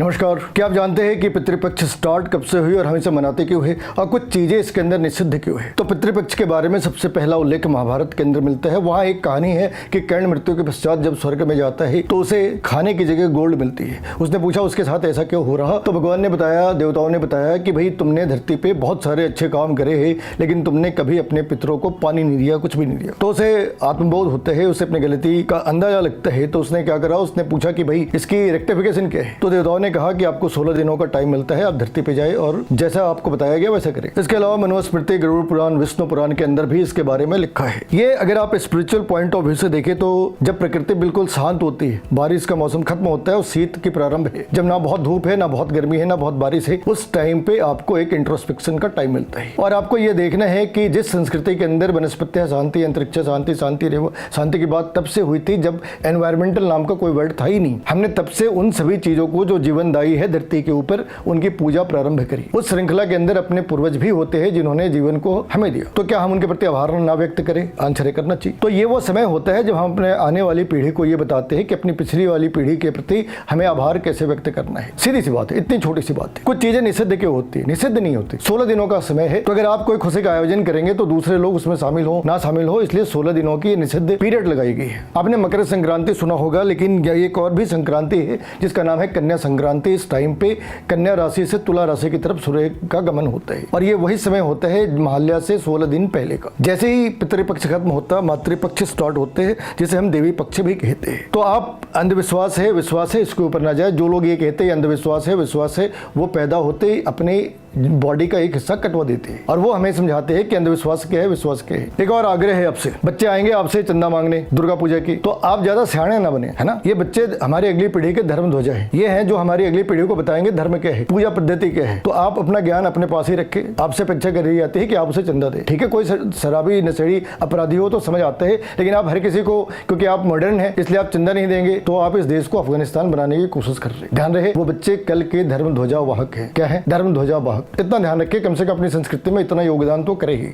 नमस्कार। क्या आप जानते हैं कि पितृपक्ष स्टार्ट कब से हुई और हम इसे मनाते क्यों है और कुछ चीजें इसके अंदर निषिद्ध क्यों है? तो पितृपक्ष के बारे में सबसे पहला उल्लेख महाभारत के अंदर मिलता है। वहाँ एक कहानी है कि कर्ण मृत्यु के पश्चात जब स्वर्ग में जाता है तो उसे खाने की जगह गोल्ड मिलती है। उसने पूछा उसके साथ ऐसा क्यों हो रहा, तो भगवान ने बताया, देवताओं ने बताया कि भाई तुमने धरती पे बहुत सारे अच्छे काम करे हैं लेकिन तुमने कभी अपने पितरों को पानी नहीं दिया, कुछ भी नहीं दिया। तो उसे आत्मबोध होता है, उसे अपनी गलती का अंदाजा लगता है। तो उसने क्या करा, उसने पूछा कि भाई इसकी रेक्टिफिकेशन क्या है। तो देवताओं ने कहा कि आपको 16 दिनों का टाइम मिलता है, आप धरती पे जाए और जैसा आपको बताया गया वैसा करें। इसके अलावा मनुस्मृति, गरुड़ पुराण, विष्णु पुराण के अंदर भी इसके बारे में लिखा है। ये अगर आप स्पिरिचुअल पॉइंट ऑफ व्यू से देखें तो जब प्रकृति बिल्कुल शांत होती है, बारिश का मौसम खत्म होता है और शीत की प्रारंभ है, जब ना बहुत धूप है, ना बहुत गर्मी है, ना बहुत बारिश है, उस टाइम पे आपको एक इंट्रोस्पेक्शन का टाइम मिलता है। और आपको ये देखना है कि जिस संस्कृति के अंदर वनस्पतियां शांति, अंतरिक्ष शांति, शांति की बात तब से हुई थी जब एनवायरमेंटल नाम का कोई वर्ड था ही नहीं। हमने तब से उन सभी चीजों को जो जीवनदायी है धरती के ऊपर, उनकी पूजा प्रारंभ करी। उस श्रृंखला के अंदर अपने पूर्वज भी होते हैं जिन्होंने जीवन को हमें दिया। तो क्या हम उनके प्रति आभार ना व्यक्त करें? आश्चर्य करना चाहिए। तो ये वो समय होता है जब हम अपने आने वाली पीढ़ी को ये बताते हैं कि अपनी पिछली वाली पीढ़ी के प्रति हमें आभार कैसे व्यक्त करना है। सीधी सी बात है, इतनी छोटी सी बात है। कुछ चीजें निषिद्ध क्यों होती है? निषिद्ध नहीं होती। 16 दिनों का समय है, तो अगर आप कोई खुशी का आयोजन करेंगे तो दूसरे लोग उसमें शामिल हो ना शामिल हो, इसलिए 16 दिनों की निषिद्ध पीरियड लगाई गई है। आपने मकर संक्रांति सुना होगा, लेकिन एक और भी संक्रांति है जिसका नाम है कन्या संक्रांति। इस टाइम पे कन्या राशि से तुला राशि की तरफ सूर्य का गमन होता है और ये वही समय होता है महालया से 16 दिन पहले का। जैसे ही पितृपक्ष खत्म होता, मातृपक्ष स्टार्ट होते हैं, जिसे हम देवी पक्ष भी कहते हैं। तो आप अंधविश्वास है, विश्वास है, इसके ऊपर ना जाए। जो लोग ये कहते हैं अंधविश्वास है, विश्वास है, वो पैदा होते ही अपने बॉडी का एक हिस्सा कटवा देते हैं और वो हमें समझाते हैं कि अंधविश्वास क्या है, विश्वास क्या है। एक और आग्रह है आपसे, बच्चे आएंगे आपसे चंदा मांगने दुर्गा पूजा की, तो आप ज्यादा सियाणे ना बने, है ना। ये बच्चे हमारी अगली पीढ़ी के धर्म ध्वजा है, ये हैं जो हमारी अगली पीढ़ी को बताएंगे धर्म क्या है, पूजा पद्धति क्या है। तो आप अपना ज्ञान अपने पास ही रखें। आपसे अपेक्षा करी जाती है कि आप उसे चंदा दें, ठीक है। कोई शराबी नशेड़ी अपराधी हो तो समझ आता है, लेकिन आप हर किसी को, क्योंकि आप मॉडर्न है इसलिए आप चंदा नहीं देंगे, तो आप इस देश को अफगानिस्तान बनाने की कोशिश कर रहे हैं। ध्यान रहे, वो बच्चे कल के धर्म ध्वजा वाहक है। क्या है? धर्म ध्वजा वाहक। इतना ध्यान रखें, कम से कम अपनी संस्कृति में इतना योगदान तो करेगी।